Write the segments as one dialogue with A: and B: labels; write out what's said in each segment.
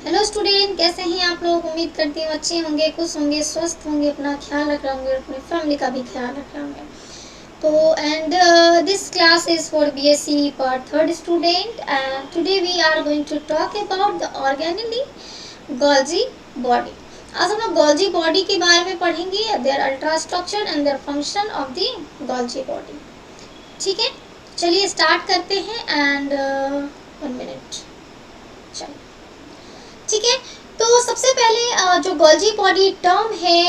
A: Hello student, कैसे हैं आप लोग। उम्मीद करती हूँ अच्छे होंगे, खुश होंगे, स्वस्थ होंगे, अपना ख्याल रख रहे होंगे और अपनी फैमिली का भी ख्याल रख रहे होंगे। तो and this class is for BSc part third student and today we are going to talk about the organelle Golgi body. आज हम लोग गोल्जी बॉडी के बारे में पढ़ेंगे, their ultra structure and their function of the Golgi body. ठीक है, चलिए स्टार्ट करते हैं एंड 1 मिनट। चलिए ठीक है। तो सबसे पहले जो गोल्जी बॉडी टर्म है,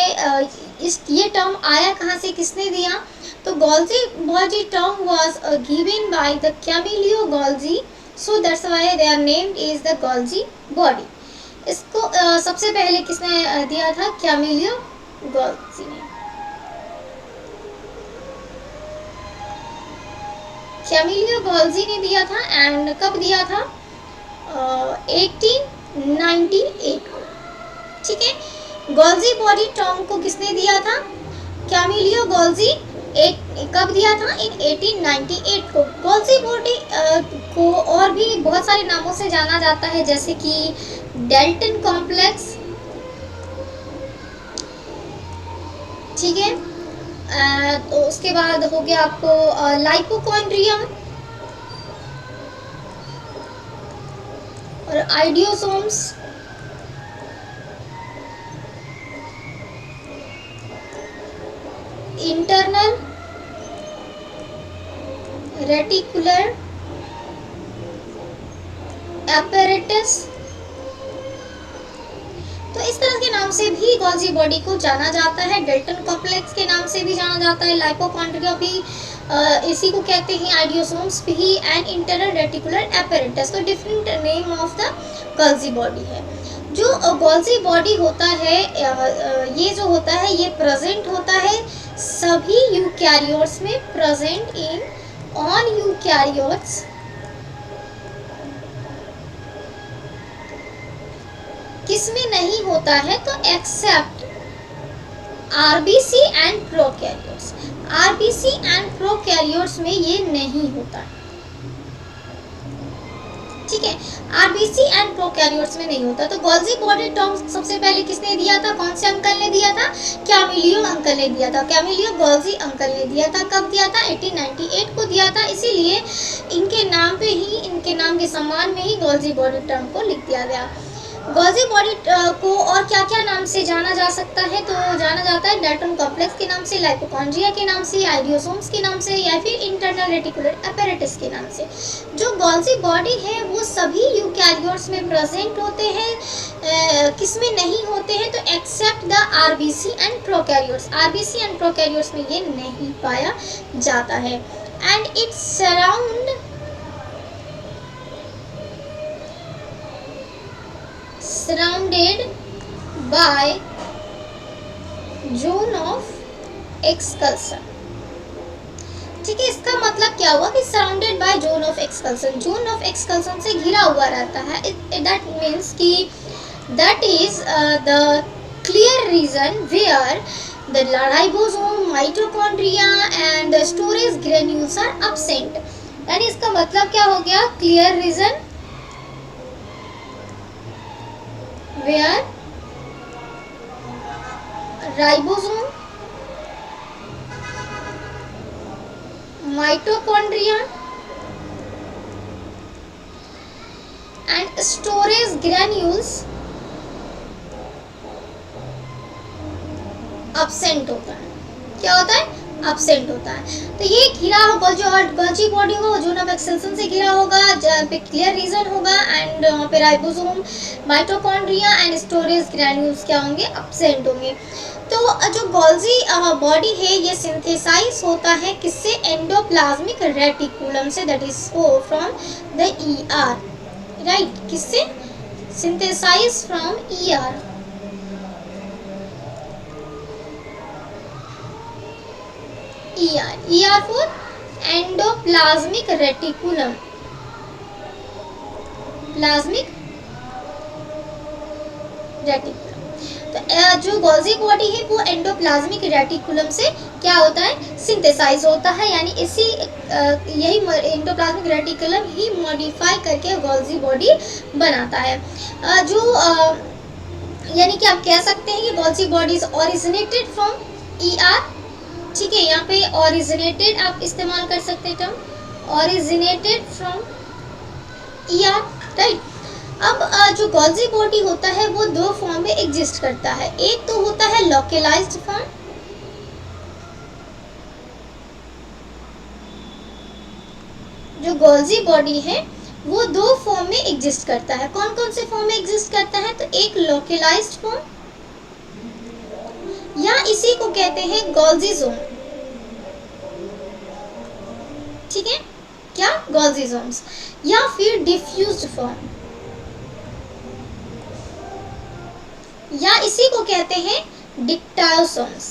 A: ये टर्म आया कहाँ से, किसने दिया। तो Golgi body term was given by the Camillo Golgi, so that's why their name is the Golgi body. इसको सबसे पहले किसने दिया था, कैमिलियो गोल्जी ने। कैमिलियो गोल्जी ने दिया था एंड कब दिया था, 1898 को। ठीक है, गोल्जी बॉडी टर्म को किसने दिया था, कैमिलियो गोल्जी। कब दिया था, इन 1898 को। गोल्जी बॉडी को और भी बहुत सारे नामों से जाना जाता है, जैसे कि डेल्टन कॉम्प्लेक्स। ठीक है, तो उसके बाद हो गया आपको लाइपोकॉन्ड्रियम और आइडियोसोम्स। Internal reticular apparatus. तो इस तरह के नाम से भी गोल्जी बॉडी को जाना जाता है। डेल्टन कॉम्प्लेक्स के नाम से भी जाना जाता है, लाइपोकॉन्ड्रिया भी इसी को कहते हैं, आइडियोसोम्स भी, एंड इंटरनल रेटिकुलर एपैरेटस। तो different name of the Golgi body है। जो गोल्जी बॉडी होता है, ये जो होता है ये प्रेजेंट होता है सभी यूकैरियोट्स में, प्रेजेंट इन ऑन यूकैरियोट्स। किसमें नहीं होता है, तो except RBC and prokaryotes. RBC and prokaryotes में ये नहीं होता है। ठीक है, आरबीसी एंड प्रोकैरियोट्स में नहीं होता। तो गोल्जी बॉडी टर्म सबसे पहले किसने दिया था, कौन से अंकल ने दिया था, कैमिलियो अंकल ने दिया था। कैमिलियो गोल्जी अंकल ने दिया था। कब दिया था, 1898 को दिया था। इसीलिए इनके नाम पे ही, इनके नाम के सम्मान में ही गोल्जी बॉडी टर्म को लिख दिया गया। गोल्जी बॉडी को और क्या क्या नाम से जाना जा सकता है, तो जाना जाता है डेल्टन कॉम्प्लेक्स के नाम से, लाइपोकॉन्ड्रिया के नाम से, आइडियोसोम्स के नाम से, या फिर इंटरनल रेटिकुलर एपैरेटस के नाम से। जो गोल्जी बॉडी है वो सभी यूकैरियोट्स में प्रेजेंट होते हैं, किसमें नहीं होते हैं, तो except the RBC and prokaryotes. RBC and prokaryotes में ये नहीं पाया जाता है। And its surrounded by zone of exclusion। ठीक है, इसका मतलब क्या हुआ कि surrounded by zone of exclusion, zone of exclusion से घिरा हुआ रहता है। दैट मीन्स कि that is the clear region where the ribosome, mitochondria and the storage granules are absent। यानी इसका मतलब क्या हो गया, clear region where ribosome, mitochondria and storage granules absent होता है। क्या होता है, absent होता है। तो ये घिरा होगा, जो गोल्जी बॉडी होगा जोन ऑफ एक्सकल्सन से घिरा होगा, जहाँ पे क्लियर रीजन होगा एंड वहाँ पे ribosome, mitochondria and storage granules क्या होंगे, एब्सेंट होंगे। तो जो गोल्जी बॉडी है ये सिंथेसाइज होता है किससे, एंडोप्लाज्मिक रेटिकुलम से, that is from the ER, right. किससे, synthesize from ER. ER for endoplasmic reticulum, plasmic reticulum. तो जो गोल्जी बॉडी है वो एंडोप्लाज्मिक रेटिकुलम से क्या होता है, सिंथेसाइज होता है, यानी इसी यही एंडोप्लाज्मिक रेटिकुलम ही मॉडिफाई करके गोल्जी बॉडी बनाता है। जो यानी कि आप कह सकते हैं कि Golgi body is originated from ER। ठीक है, यहाँ पे ओरिजिनेटेड आप इस्तेमाल कर सकते हैं term, originated from ER, right. अब जो गोल्जी बॉडी होता है वो दो फॉर्म में एग्जिस्ट करता है। एक तो होता है लोकलाइज्ड फॉर्म, जो गोल्जी बॉडी है वो दो फॉर्म में एग्जिस्ट करता है। कौन कौन से फॉर्म में एग्जिस्ट करता है, तो एक लोकलाइज्ड फॉर्म, या इसी को कहते हैं गोल्जी जोन। ठीक है, क्या, गोल्जी जोन्स, या फिर डिफ्यूज्ड फॉर्म, या इसी को कहते हैं डिक्टायोसोम्स,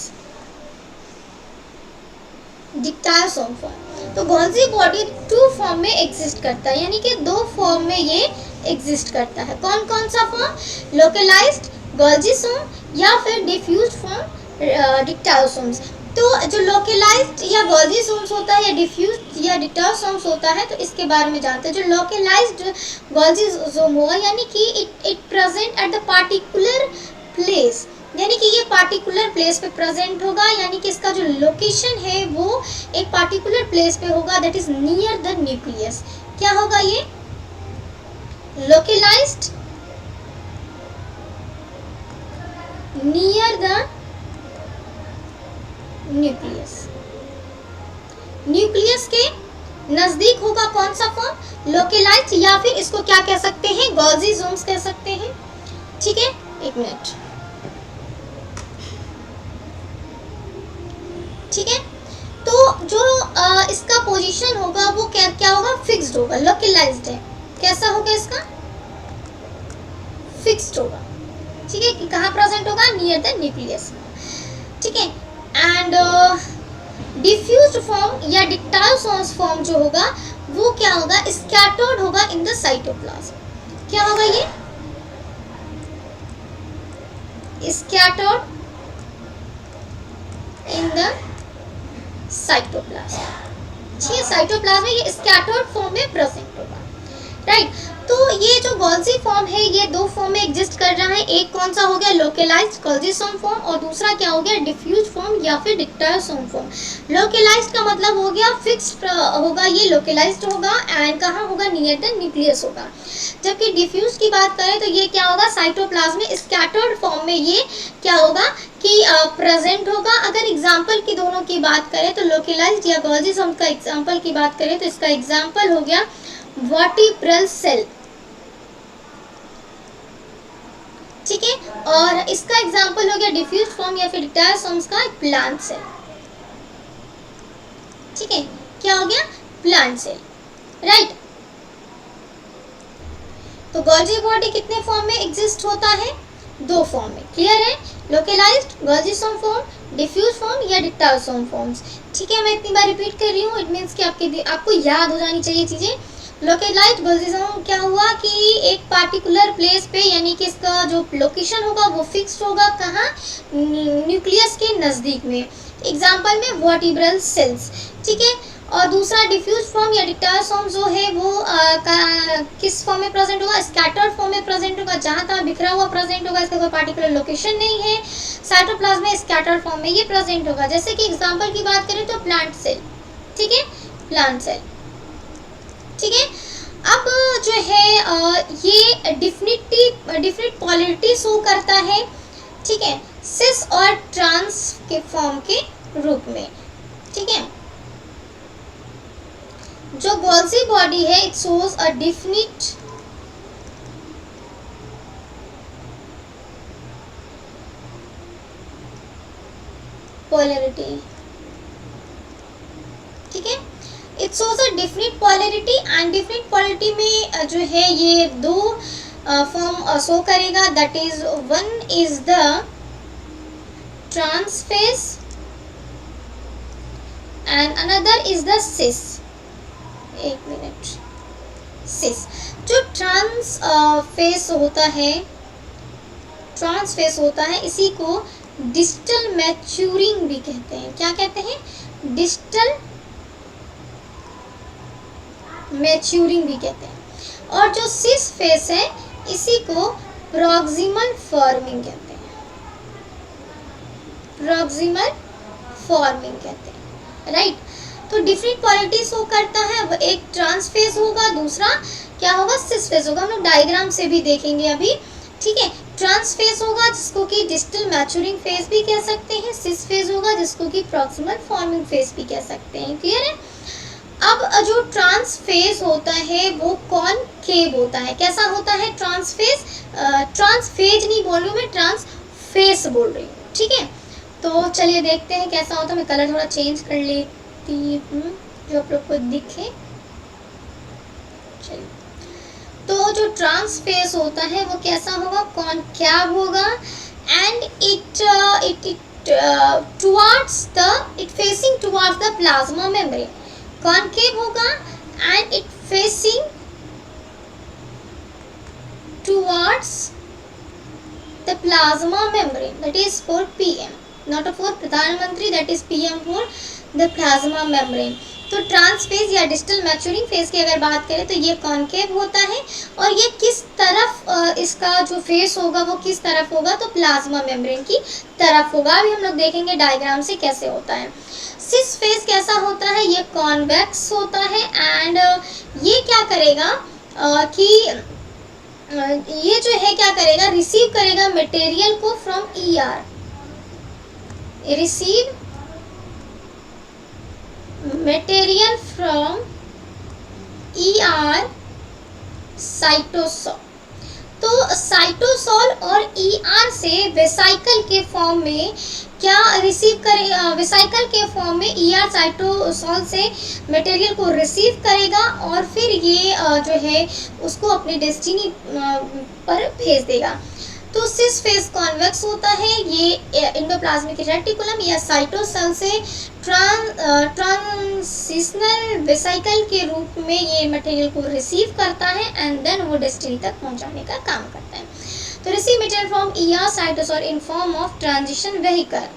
A: डिक्टायोसोम फॉर्म। तो गोल्जी बॉडी टू फॉर्म में एग्जिस्ट करता है, यानी कि दो फॉर्म में ये एग्जिस्ट करता है। कौन कौन सा फॉर्म, लोकलाइज्ड गोल्जीसोम या फिर डिफ्यूज्ड फॉर्म डिक्टायोसोम्स। तो जो लोकलाइज्ड या गोल्जीसोम्स होता है या डिफ्यूज्ड या डिक्टायोसोम्स होता है, तो इसके बारे में जानते हैं। जो लोकलाइज्ड गोल्जीसोम होगा यानी कि it present at the particular place, यानी कि ये पार्टिकुलर प्लेस पे प्रेजेंट होगा, यानी कि इसका जो लोकेशन है वो एक पार्टिकुलर प्लेस पे होगा, that is near the nucleus. क्या होगा ये, localised near the nucleus, nucleus के नजदीक होगा कौन सा फॉर्म, लोकलाइज्ड, या फिर इसको क्या कह सकते हैं, गोल्जीसोम्स कह सकते हैं। ठीक है, एक मिनट। ठीक है, तो जो इसका पोजीशन होगा वो क्या क्या होगा, फिक्स्ड होगा, लोकलाइज्ड है, कैसा होगा इसका, फिक्स्ड होगा। ठीक है, कि कहाँ प्रेजेंट होगा, नियर द न्यूक्लियस। ठीक है, एंड डिफ्यूज्ड फॉर्म या डिक्टायोसोम्स फॉर्म जो होगा वो क्या होगा, स्कैटर्ड होगा इन द साइटोप्लाज्म। क्या होगा ये, स्कैटर्ड इन द साइटोप्लाज्म। ठीक है, साइटोप्लाज्म में ये स्कैटर्ड फॉर्म में प्रेजेंट होगा, राइट। तो ये जो गोल्जी फॉर्म है ये दो फॉर्म में एग्जिस्ट कर रहा है। एक कौन सा हो गया, लोकलाइज्ड गोल्जीसोम फॉर्म, और दूसरा क्या हो गया, डिफ्यूज फॉर्म या फिर डिक्टायोसोम फॉर्म। लोकलाइज्ड का मतलब हो गया फिक्स्ड होगा, ये लोकलाइज्ड होगा, एंड कहाँ होगा, नियर द न्यूक्लियस होगा। जबकि डिफ्यूज की बात करें तो ये क्या होगा, साइटोप्लाज्म में स्कैटर्ड फॉर्म में ये क्या होगा कि प्रेजेंट होगा। अगर एग्जाम्पल की दोनों की बात करें तो लोकलाइज्ड या गोल्जीसोम का एग्जाम्पल की बात करें तो इसका एग्जाम्पल हो गया वर्टिब्रल सेल। ठीक है, और इसका एग्जाम्पल हो गया डिफ्यूज फॉर्म या फिर डिक्टायोसोम्स का प्लांट सेल। ठीक है, क्या हो गया, प्लांट सेल, राइट। तो गोल्जी बॉडी कितने फॉर्म में एग्जिस्ट होता है, दो फॉर्म में, क्लियर है, लोकलाइज्ड गोल्जीसोम फॉर्म, डिफ्यूज फॉर्म या डिक्टायोसोम फॉर्म्स। ठीक है, मैं इतनी बार रिपीट कर रही हूँ, इट मीन्स कि आपको याद हो जानी चाहिए चीजें। लोकलाइज्ड गोल्जीसोम क्या हुआ कि एक पार्टिकुलर प्लेस पे, यानी कि इसका जो लोकेशन होगा वो फिक्स्ड होगा, कहाँ, न्यूक्लियस के नज़दीक में, एग्जाम्पल में वर्टिब्रल सेल्स। ठीक है, और दूसरा डिफ्यूज फॉर्म या डिक्टायोसोम जो है वो किस फॉर्म में प्रेजेंट होगा, स्कैटर्ड फॉर्म में प्रेजेंट होगा, जहाँ तहाँ बिखरा हुआ प्रेजेंट होगा, इसका कोई पार्टिकुलर लोकेशन नहीं है। साइटोप्लाज्म में स्कैटर्ड फॉर्म में ये प्रेजेंट होगा। जैसे कि एग्जाम्पल की बात करें तो प्लांट सेल। ठीक है, प्लांट सेल। ठीक है, अब जो है ये डिफरेंट पोलैरिटी शो करता है। ठीक है, सिस और ट्रांस के फॉर्म के रूप में। ठीक है, जो गोल्जी बॉडी है it shows a definite polarity. ठीक है, it shows a different polarity, and different polarity में जो है ये दो फॉर्म शो करेगा, that is one is the trans face and another is the cis. एक मिनट, सिस जो ट्रांस फेस होता है ट्रांस फेज होता है इसी को डिस्टल मैच्योरिंग भी कहते हैं। क्या कहते हैं? डिस्टल मैच्योरिंग भी कहते हैं। और जो सिस फेज है इसी को प्रॉक्सिमल फॉर्मिंग कहते हैं। प्रॉक्सिमल फॉर्मिंग कहते हैं, राइट। तो डिफरेंट क्वालिटी शो करता है। अब एक ट्रांस फेज होगा, दूसरा क्या होगा? सिस फेज होगा। हम लोग डायग्राम से भी देखेंगे अभी, ठीक है। ट्रांस फेज होगा जिसको कि डिस्टल मैच्योरिंग फेज भी कह सकते हैं, सिस फेज होगा जिसको कि प्रॉक्सिमल फॉर्मिंग फेज भी कह सकते हैं। क्लियर है? अब जो ट्रांस फेज होता है वो कॉनकेव होता है। कैसा होता है ट्रांस फेज? ट्रांस फेज नहीं बोल रही हूँ मैं, ट्रांस फेस बोल रही हूँ, ठीक है। तो चलिए देखते हैं कैसा होता है। मैं कलर थोड़ा चेंज कर लेती हूँ जो आप लोग को दिखे। चलिए, तो जो ट्रांस फेज होता है वो कैसा होगा? कॉनकेव होगा and it facing towards the plasma membrane. Concave होगा and it facing towards the plasma membrane, that is for PM, not for प्रधानमंत्री, that is PM for the plasma membrane. तो trans phase या distal maturing phase की अगर बात करें तो ये कॉनकेव होता है और ये किस तरफ इसका जो फेस होगा वो किस तरफ होगा? तो प्लाज्मा मेम्ब्रेन की तरफ होगा। अभी हम लोग देखेंगे डायग्राम से कैसे होता है। सिस फेज कैसा होता है? ये कॉन्वेक्स होता है एंड ये क्या करेगा कि ये जो है क्या करेगा? रिसीव करेगा मटेरियल को from ER, receive material from ER cytosol. तो साइटोसोल और ईआर से वेसाइकल के फॉर्म में क्या रिसीव करेगा? वेसाइकल के फॉर्म में ईआर साइटोसोल से मटेरियल को रिसीव करेगा और फिर ये जो है उसको अपनी डेस्टिनी पर भेज देगा। तो सिस फेज कॉन्वेक्स होता है, ये एंडोप्लाज्मिक रेटिकुलम या साइटोसेल से ट्रांजिशनल वेसाइकल के रूप में ये मटेरियल को रिसीव करता है एंड देन वो डेस्टिनी तक पहुंचाने का काम करता है। तो receive material from ER cytosol in form of transition vehicle.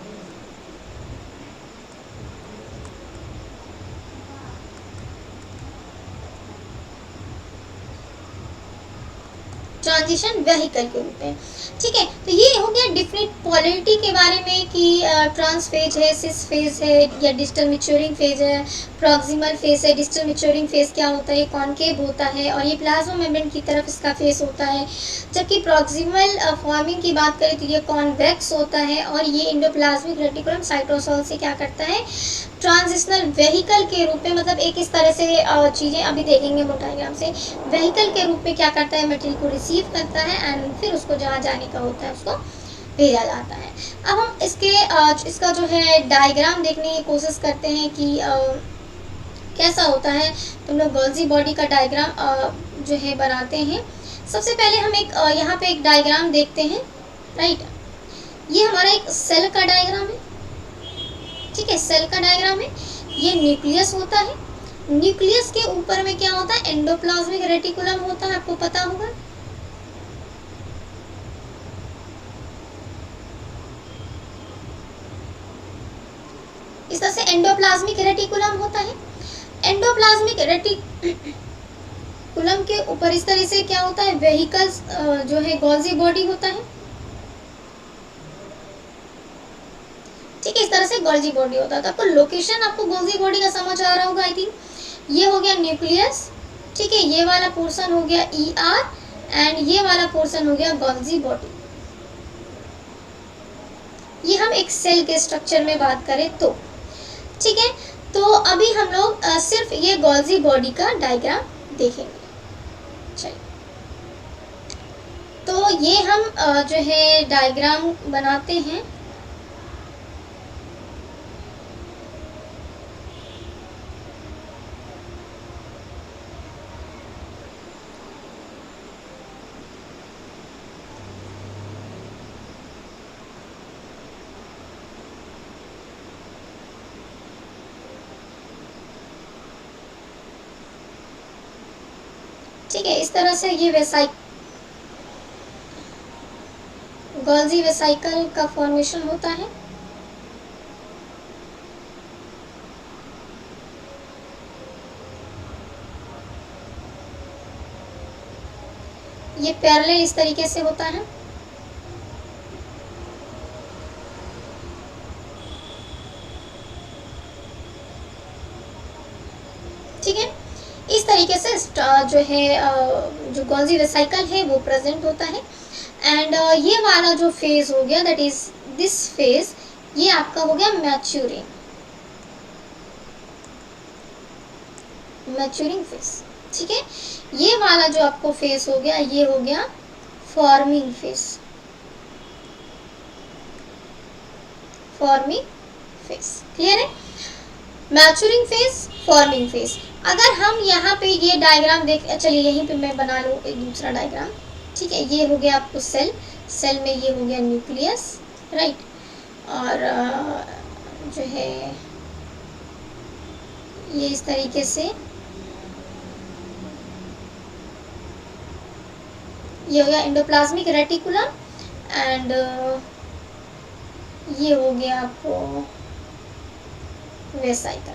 A: Transition vehicle के रूप में, ठीक है। तो ये हो गया डिफरेंट पॉलिटी के बारे में कि ट्रांस फेज है, सिस फेज है या डिस्टल मैच्योरिंग फेज है, प्रॉक्सिमल फेज है। डिस्टल मैच्योरिंग फेज क्या होता है? कॉनकेव होता है और ये प्लाज्मा मेम्ब्रेन की तरफ इसका फेस होता है। जबकि प्रॉक्सिमल फॉर्मिंग की बात करें तो ये कॉन्वेक्स होता है और ये एंडोप्लाज्मिक रेटिकुलम साइटोसोल से क्या करता है? ट्रांजिशनल व्हीकल के रूप में, मतलब एक इस तरह से चीज़ें अभी देखेंगे डायग्राम से, व्हीकल के रूप में क्या करता है? मटेरियल को रिसीव करता है एंड फिर उसको जहाँ जाने का होता है उसको भेजा जाता है। अब हम इसका जो है डायग्राम देखने की कोशिश करते हैं कि कैसा होता है। तो हम लोग गोल्जी बॉडी का डायग्राम जो है बनाते हैं। सबसे पहले हम एक यहाँ पे एक डायग्राम देखते हैं, राइट। ये हमारा एक सेल का डायग्राम है, ठीक है। सेल का डायग्राम है, ये न्यूक्लियस होता है। न्यूक्लियस के ऊपर में क्या होता है? एंडोप्लाज्मिक रेटिकुलम होता है, आपको पता होगा। इस तरह से एंडोप्लाज्मिक रेटिकुलम होता है। एंडोप्लाज्मिक रेटिकुलम के ऊपर इस तरह से क्या होता है? वेहिकल्स जो है गोल्जी बॉडी होता है, ठीक है। इस तरह से गोल्जी बॉडी होता है। तो आपको लोकेशन, आपको गोल्जी बॉडी का समझ आ रहा होगा आई थिंक। ये हो गया न्यूक्लियस, ठीक है। ये वाला पोर्शन हो गया ईआर एंड ये वाला पोर्शन हो गया गोल्जी बॉडी। ये हम एक सेल के स्ट्रक्चर में बात करें तो, ठीक है। तो अभी हम लोग सिर्फ ये गोल्जी बॉडी का डायग्राम देखेंगे। चलिए, तो ये हम जो है डायग्राम बनाते हैं। ठीक है, इस तरह से ये गोल्जी वेसिकल का फॉर्मेशन होता है। ये पैरेलल इस तरीके से होता है। ठीक है, इस तरीके से जो है जो गोल्जी वेसिकल है वो प्रेजेंट होता है। एंड ये वाला जो फेज हो गया, दैट इज दिस फेज, ये आपका हो गया मैच्योरिंग फेज। ठीक है, ये वाला जो आपको फेज हो गया, ये हो गया फॉर्मिंग फेज। क्लियर है? Maturing phase, forming phase. अगर हम यहाँ पे ये डायग्राम देख, चलिए यहीं पे मैं बना लूँ एक दूसरा डायग्राम। ठीक है, ये हो गया आपको सेल में ये हो गया न्यूक्लियस, राइट, और जो है ये इस तरीके से ये हो गया एंडोप्लाज्मिक रेटिकुलम, एंड ये हो गया आपको वेसाइकल।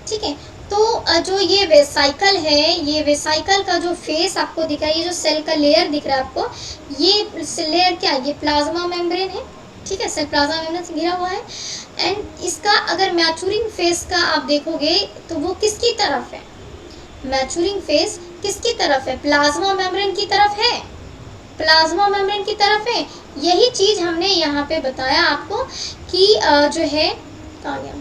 A: ठीक है, तो जो ये वेसाइकल है, ये वेसाइकल का जो फेस आपको दिख रहा है, ये जो सेल का लेयर दिख रहा है आपको, ये लेयर क्या है? ये प्लाज्मा मेम्ब्रेन है। ठीक है, सेल प्लाज्मा मेम्ब्रेन से घिरा हुआ है। एंड इसका अगर मैच्योरिंग फेज का आप देखोगे तो वो किसकी तरफ है? मैच्योरिंग फेज किसकी तरफ है? प्लाज्मा मेम्ब्रेन की तरफ है। प्लाज्मा मेम्ब्रेन की तरफ है। यही चीज हमने यहाँ पे बताया आपको कि जो है कहाँ गया,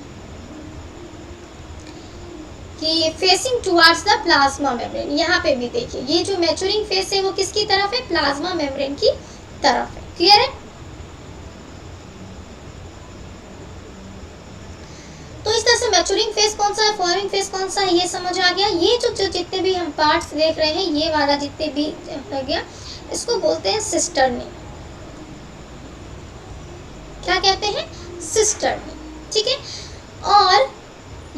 A: कि facing towards the plasma membrane. यहाँ पे भी देखिए, ये जो मैच्योरिंग फेज है वो किसकी तरफ है? प्लाज्मा मेम्ब्रेन की तरफ है। क्लियर है? तो इस तरह से मैच्योरिंग फेज कौन सा है, फॉर्मिंग फेज कौन सा है, ये समझ आ गया। ये जो जितने भी हम पार्ट्स देख रहे हैं, ये वाला जितने भी रह गया, इसको बोलते हैं सिस्टर्नी। क्या कहते हैं? सिस्टर्नी। ठीक है, और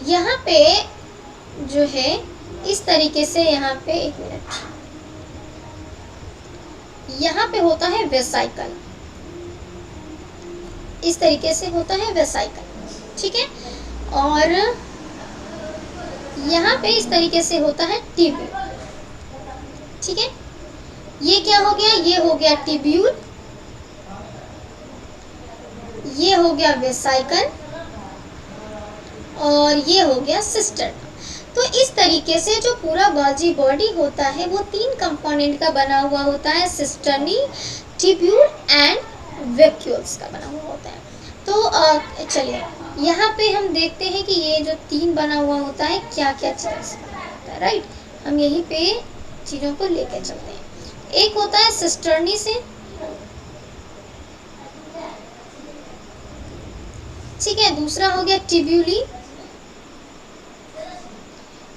A: यहाँ पे जो है इस तरीके से, यहाँ पे एक मिनट, यहाँ पे होता है वेसाइकल, इस तरीके से होता है वेसाइकल। ठीक है, और यहाँ पे इस तरीके से होता है ट्यूब्यूल। ठीक है, ये क्या हो गया? ये हो गया ट्यूब्यूल, ये हो गया वेसाइकल, और ये हो गया सिस्टर्न। तो इस तरीके से जो पूरा गोल्जी बॉडी होता है वो 3 कंपोनेंट का बना हुआ होता है, सिस्टर्नी, ट्यूब्यूल एंड वैक्यूल्स का बना हुआ होता है। तो चलिए यहाँ पे हम देखते हैं कि ये जो 3 बना हुआ होता है क्या क्या चीज़ होता है, राइट। हम यहीं पे चीज़ों को लेकर चलते हैं। एक होता है सिस्टर्नी से, ठीक है, दूसरा हो गया ट्यूब्यूली,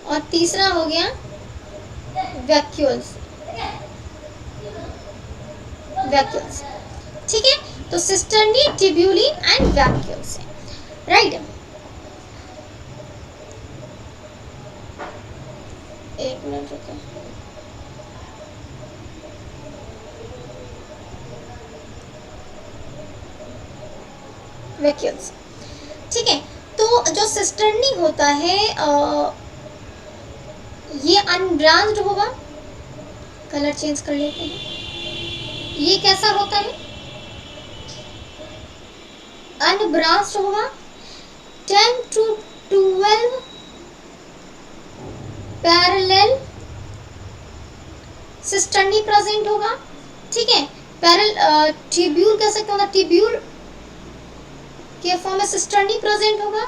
A: और तीसरा हो गया वैक्यूल्स। ठीक है, तो सिस्टर्नी, ट्यूब्यूली एंड वैक्यूल्स, राइट। एक मिनट रुको, वैक्यूल्स। ठीक है, तो जो सिस्टर्नी होता है ये अनब्रांच्ड होगा, कलर चेंज कर लेते हैं। ये कैसा होता है? अनब्रांच्ड होगा। 10 to 12 पैरेलल सिस्टर्नी प्रेजेंट होगा। ठीक है, पैरेलल ट्यूब्यूल कह सकते हो, ट्यूब्यूल के फॉर्म में सिस्टर्नी प्रेजेंट होगा।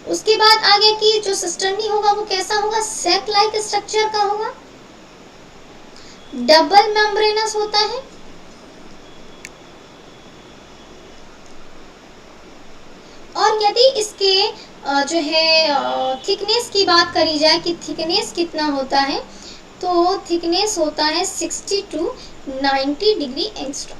A: उसके बाद आगे की जो सिस्टर्नी होगा वो कैसा होगा? सैक लाइक स्ट्रक्चर का होगा, डबल मेम्ब्रेनस होता है, और यदि इसके जो है थिकनेस की बात करी जाए कि थिकनेस कितना होता है, तो थिकनेस होता है 60 to 90 डिग्री एंगस्ट्रॉम।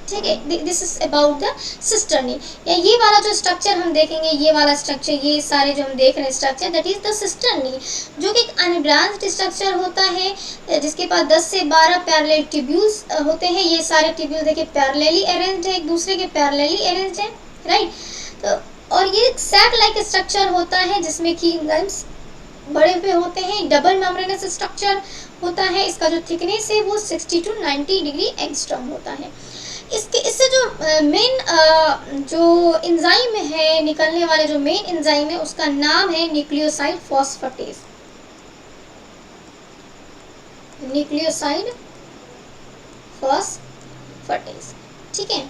A: ठीक है। This is about the cisternae, या ये वाला जो स्ट्रक्चर हम देखेंगे, ये वाला स्ट्रक्चर, ये सारे जो हम देख रहे हैं structure, that is the cisternae, जो कि एक अनब्रांच्ड स्ट्रक्चर होता है जिसके पास 10 से 12 पैरेलल ट्यूब्यूल्स होते हैं। ये सारे ट्यूब्यूल देखिए पैरेलली अरेंज्ड है, एक दूसरे के पैरेलली अरेंज्ड है, राइट। तो और ये सैक लाइक स्ट्रक्चर होता है जिसमें कि एंजाइम्स बड़े हुए होते हैं। डबल मेम्ब्रेनस स्ट्रक्चर होता है, इसका जो थिकनेस है वो 60 to 90 डिग्री एंगस्ट्रॉम होता है। इससे जो मेन जो एंजाइम है, निकलने वाले जो मेन एंजाइम है, उसका नाम है न्यूक्लियोसाइड फॉस्फेटेज। न्यूक्लियोसाइड फॉस्फेटेज, ठीक है।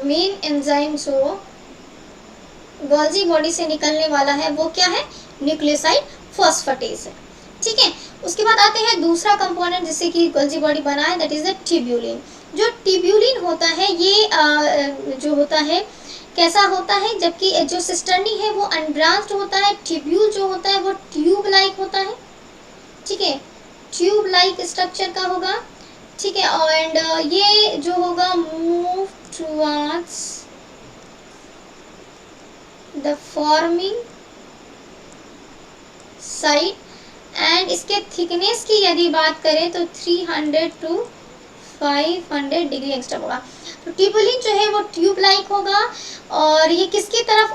A: मेन एंजाइम जो गोल्जी बॉडी से निकलने वाला है वो क्या है, न्यूक्लियोसाइड फॉस्फेटेज है, ठीक है। उसके बाद आते हैं दूसरा कंपोनेंट जिससे कि गोल्जी बॉडी बना है, दैट इज द ट्यूब्यूलिन। जो ट्यूब्यूलिन होता है ये जो होता है कैसा होता है, जबकि जो सिस्टर्नी है वो अनब्रांच्ड होता है, ट्यूब्यूल जो होता है वो ट्यूब लाइक होता है, ठीक है, ट्यूब लाइक स्ट्रक्चर का होगा, ठीक है। एंड ये जो होगा move towards the forming side, and इसके थिकनेस की यदि बात करें तो 300 to 500 डिग्री एक्स्ट्रा होगा। तो ट्यूबुलिन जो है वो ट्यूब लाइक होगा और ये किसकी तरफ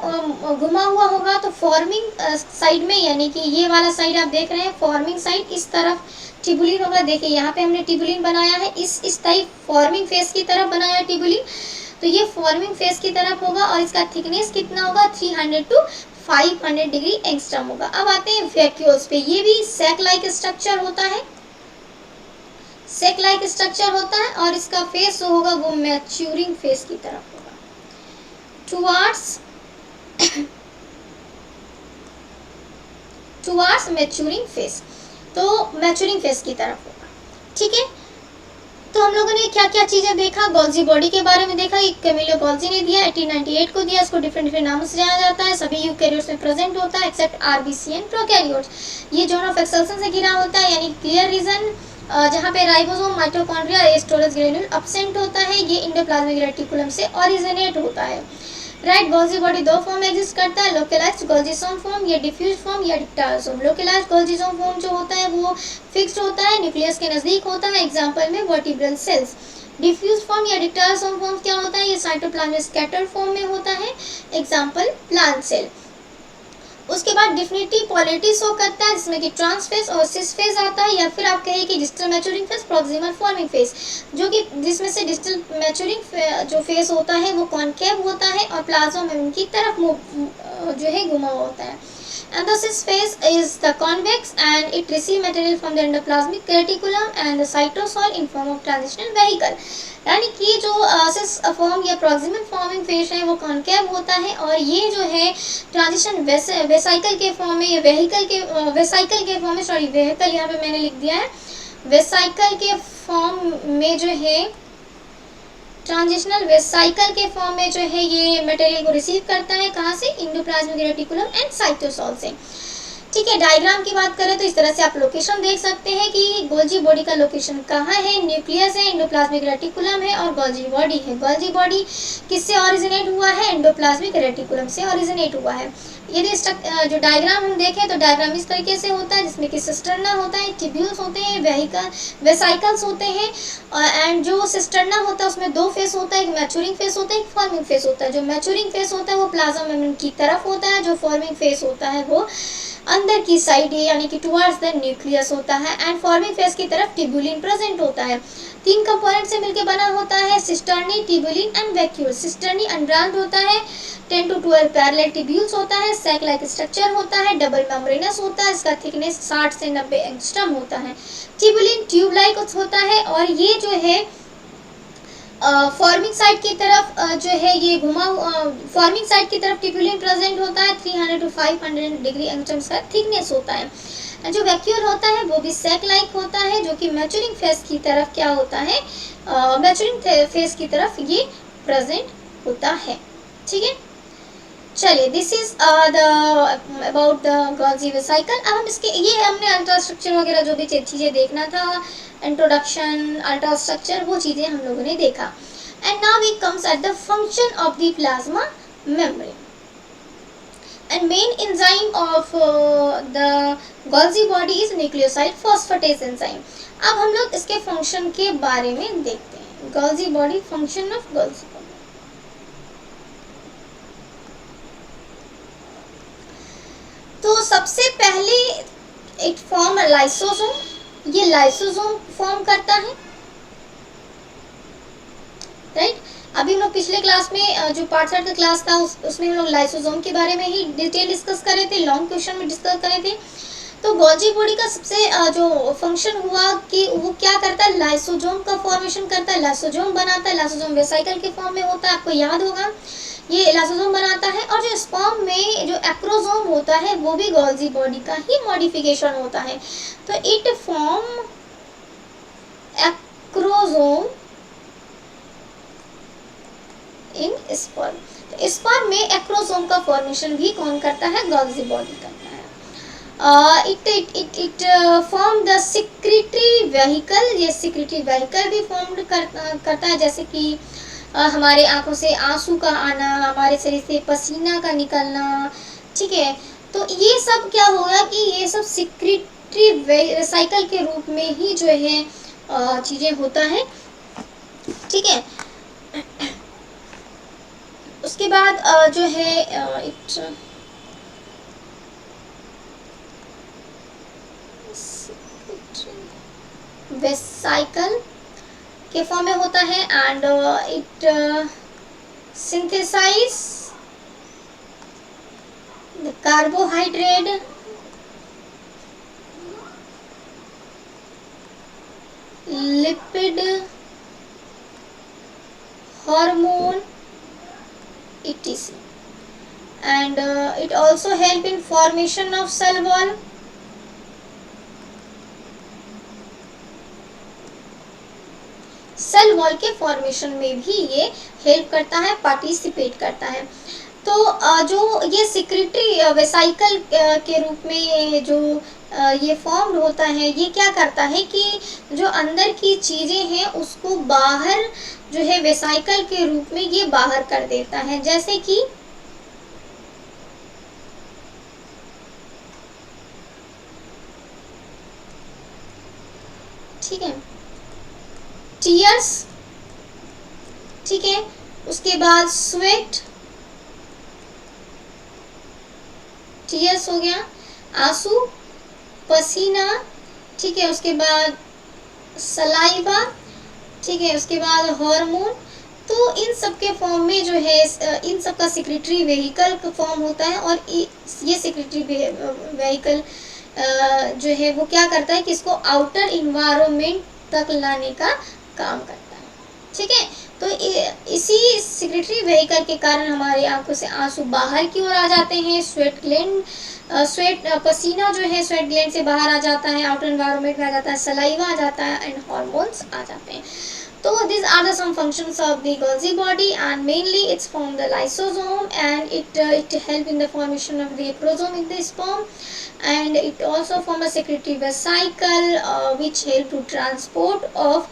A: घुमा हुआ होगा, तो फॉर्मिंग साइड में, यानी कि ये वाला साइड आप देख रहे हैं फॉर्मिंग साइड, इस तरफ ट्यूबुलिन होगा। देखिए यहाँ पे हमने ट्यूबुलिन बनाया है, इस टाइप फॉर्मिंग फेस की तरफ बनाया है ट्यूबुलिन, तो ये फॉर्मिंग फेस की तरफ होगा और इसका थिकनेस कितना होगा, 300 to 500 डिग्री एंगस्ट्रॉम होगा। अब आते हैं वैक्यूल्स पे, ये भी सैक लाइक स्ट्रक्चर होता है, सैक लाइक स्ट्रक्चर होता है और इसका फेस जो होगा वो मैच्योरिंग फेस की तरफ होगा, टुवर्ड्स मैच्योरिंग फेस, तो मैच्योरिंग फेस की तरफ होगा, ठीक है। तो हम लोगों ने क्या क्या चीजें देखा, गोल्जी बॉडी के बारे में देखा, कैमिलो गोल्जी ने दिया, 1898 को दिया, इसको डिफरेंट डिफरेंट नामों से जाना जाता है, सभी यूकैरियोट्स में प्रेजेंट होता है एक्सेप्ट आरबीसी एंड प्रोकैरियोट्स। ये जोन ऑफ एक्सल्सन से घिरा होता है, यानी क्लियर रीजन जहाँ पे ribosome, mitochondria, storage granule absent होता है, ये एंडोप्लाज्मिक रेटिकुलम से ओरिजिनेट होता है, राइट। गोल्जी बॉडी दो फॉर्म में एग्जिस्ट करता है, लोकलाइज्ड गोल्जीसोम फॉर्म या डिफ्यूज फॉर्म या डिप्टारसोम। लोकलाइज्ड गोल्जीसोम फॉर्म जो होता है वो फिक्स्ड होता है, न्यूक्लियस के नजदीक होता है, एग्जांपल में वर्टिब्रल सेल्स। डिफ्यूज फॉर्म या डिप्टारसोम फॉर्म क्या होता है, ये साइटोप्लाज्म में स्कैटर्ड फॉर्म में होता है, एग्जांपल प्लांट सेल। उसके बाद डिफिनिटिव पॉलिटी शो करता है जिसमें कि ट्रांस फेज और सिस फेज आता है, या फिर आप कहिए कि distal maturing phase, proximal forming phase, जो कि जिसमें से डिस्टल मैच्योरिंग जो फेज होता है वो कॉनकेव होता है और प्लाज्मा मेम्ब्रेन की तरफ जो है घुमा हुआ होता है। And the cis phase is the convex and it receive material from the endoplasmic reticulum and the cytosol in form of transitional vehicle। यानी कि जो सिस फॉर्म या प्रॉक्सिमल फॉर्मिंग फेज है वो कॉनकेव होता है और ये जो है ट्रांजिशन वेसाइकल के फॉर्म में, वेसाइकल के फॉर्म में, सॉरी वेहिकल यहाँ पे मैंने लिख दिया है, वेसाइकल के फॉर्म में जो है, ट्रांजिशनल वेसाइकल के फॉर्म में जो है ये मटेरियल को रिसीव करता है, कहाँ से, एंडोप्लाज्मिक रेटिकुलम एंड साइटोसॉल से, ठीक है। डायग्राम की बात करें तो इस तरह से आप लोकेशन देख सकते हैं कि गोल्जी बॉडी का लोकेशन कहाँ है, न्यूक्लियस है, एंडोप्लाज्मिक रेटिकुलम है और गोल्जी बॉडी है। गोल्जी बॉडी किससे ओरिजिनेट हुआ है, एंडोप्लाज्मिक रेटिकुलम से ओरिजिनेट हुआ है। यदि जो डायग्राम हम देखें तो डायग्राम इस तरीके से होता है जिसमें कि सिस्टर्ना होता है, ट्यूब्यूल्स होते हैं, वेसाइकल्स होते हैं, एंड जो सिस्टर्ना होता है उसमें दो फेस होता है, एक मैच्योरिंग फेस होता है, एक फॉर्मिंग फेस होता है। जो मैच्योरिंग फेस होता है वो प्लाज्मा मेम्ब्रेन की तरफ होता है, जो फॉर्मिंग फेस होता है वो अंदर की साइड यानी कि टुवर्ड्स द न्यूक्लियस होता है, एंड फॉर्मिंग फेस की तरफ ट्यूबुलिन प्रेजेंट होता है। तीन कंपोनेंट से मिलकर बना होता है, cisternae, tubulin and vacuole. Cisternae unbranched होता है, 10 to 12 पैरेलल ट्यूब्यूल्स होता है, सैक लाइक स्ट्रक्चर होता है, डबल मेम्ब्रेनस होता है, इसका थिकनेस 60 से 90 एंगस्ट्रॉम होता है। ट्यूबुलिन ट्यूब लाइक होता है और ये जो है फॉर्मिंग साइड की तरफ जो है ये फॉर्मिंग साइड की तरफ ट्यूबुलिन प्रेजेंट होता है, 300 to 500 डिग्री एंगस्ट्रॉम का थिकनेस होता है। जो वैक्यूल होता है वो भी सैक लाइक होता है, जो कि मैच्योरिंग फेज की तरफ क्या होता है, मैच्योरिंग फेज की तरफ ये प्रेजेंट होता है, ठीक है। चलिए, this is the about the Golgi vesicle. अब हम इसके ये हमने अल्ट्रा स्ट्रक्चर वगैरह जो भी चीज़ें देखना था, इंट्रोडक्शन, अल्ट्रा स्ट्रक्चर, वो चीज़ें हम लोगों ने देखा। And now we comes at the function of the plasma membrane and main enzyme of the Golgi body is nucleoside phosphatase enzyme। अब हम लोग इसके फंक्शन के बारे में देखते हैं। Golgi body, function of Golgi body। तो सबसे पहले एक फॉर्म लाइसोसोम, ये लाइसोसोम फॉर्म करता है, राइट। अभी हम लोग पिछले क्लास में जो पार्ट 3 का क्लास था उसमें हम लोग लाइसोसोम के बारे में ही डिटेल डिस्कस कर रहे थे, लॉन्ग क्वेश्चन में डिस्कस कर रहे थे। तो गोल्जी बॉडी का सबसे जो फंक्शन हुआ कि वो क्या करता है, लाइसोसोम का फॉर्मेशन करता है, लाइसोसोम बनाता है, लाइसोसोम वेसिकल के फॉर्म में होता है, आपको याद होगा ये लाइसोसोम बनाता है। और जो स्पर्म में जो एक्रोसोम होता है वो भी गोल्जी बॉडी का ही मॉडिफिकेशन होता है। तो it form acrosome in sperm. तो स्पर्म में एक्रोसोम का फॉर्मेशन भी कौन करता है, गोल्जी बॉडी करता है। It form the secretory vehicle, ये सिक्रेटरी वेहिकल भी फॉर्म करता है, जैसे कि हमारे आंखों से आंसू का आना, हमारे शरीर से पसीना का निकलना, ठीक है। तो ये सब क्या होगा कि ये सब सिक्रेटरी वेसिकल के रूप में ही जो है चीजें होता है, ठीक है। उसके बाद जो है इट वेसिकल के फॉर्म में होता है and it synthesise the carbohydrate, lipid, hormone, etc. and it also help in formation of cell wall। Cell wall के फॉर्मेशन में भी ये हेल्प करता है, पार्टिसिपेट करता है। तो जो ये सिक्रेटरी वेसिकल के रूप में जो ये फॉर्म होता है, ये क्या करता है कि जो अंदर की चीजें हैं उसको बाहर जो है वेसिकल के रूप में ये बाहर कर देता है, जैसे कि ठीक है टीयर्स, ठीक है। उसके बाद स्वेट, टीयर्स हो गया, आंसू, पसीना, ठीक है। उसके बाद सलाइवा, ठीक है। उसके बाद हार्मोन। तो इन सब के फॉर्म में जो है इन सब का सिक्रेटरी वेहिकल का फॉर्म होता है और ये सिक्रेटरी वेहिकल जो है वो क्या करता है कि इसको आउटर इन्वायरमेंट तक लाने का काम करता है, ठीक है। तो इसी सिक्रेटरी वेहिकल के कारण हमारी आंखों से आंसू बाहर की ओर आ जाते हैं, स्वेट ग्लैंड पसीना जो है स्वेट ग्लैंड से बाहर आ जाता है, आउटर एनवायरनमेंट में आ जाता है, सलाइवा आ जाता है एंड हार्मोन्स आ जाते हैं। So these are the some functions of the Golgi body and mainly it's from the lysosome and it help in the formation of the acrosome in the sperm and it also form a secretory vesicle which help to transport of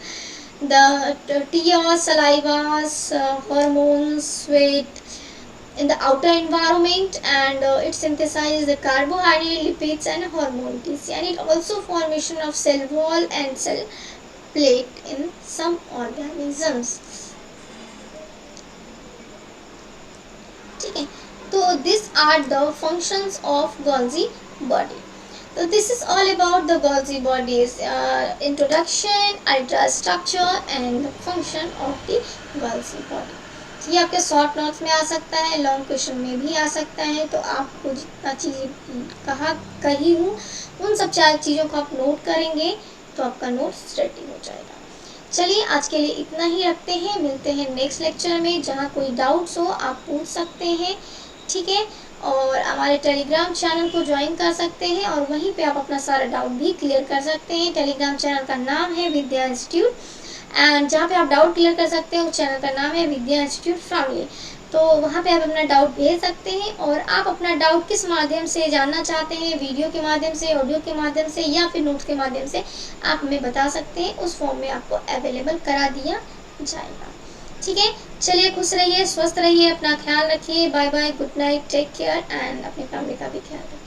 A: the tears, salivas, hormones, sweat in the outer environment and it synthesizes the carbohydrate, lipids and hormone and it also formation of cell wall and cell plate in some organisms, ठीक है। तो this are the functions of Golgi body। So this is all about the Golgi body's introduction, ultra structure and the function of the Golgi body। ये आपके short notes में आ सकता है, long question में भी आ सकता है। तो आपको जितना चीज़ कही हूँ उन सब चार चीज़ों को आप नोट करेंगे तो आपका नोट्स रेडी हो जाएगा। चलिए आज के लिए इतना ही रखते हैं, मिलते हैं नेक्स्ट लेक्चर में। जहाँ कोई डाउट्स हो आप पूछ सकते हैं, ठीक है। और हमारे टेलीग्राम चैनल को ज्वाइन कर सकते हैं और वहीं पे आप अपना सारा डाउट भी क्लियर कर सकते हैं। टेलीग्राम चैनल का नाम है विद्या इंस्टीट्यूट एंड जहाँ पे आप डाउट क्लियर कर सकते हैं उस चैनल का नाम है विद्या इंस्टीट्यूट फैमिली। तो वहाँ पे आप अपना डाउट भेज सकते हैं। और आप अपना डाउट किस माध्यम से जानना चाहते हैं, वीडियो के माध्यम से, ऑडियो के माध्यम से या फिर नोट्स के माध्यम से, आप हमें बता सकते हैं। उस फॉर्म में आपको अवेलेबल करा दिया जाएगा। ठीक है, चलिए खुश रहिए, स्वस्थ रहिए, अपना ख्याल रखिए। Bye bye, good night, take care and अपनी फैमिली का भी ख्याल रखिए।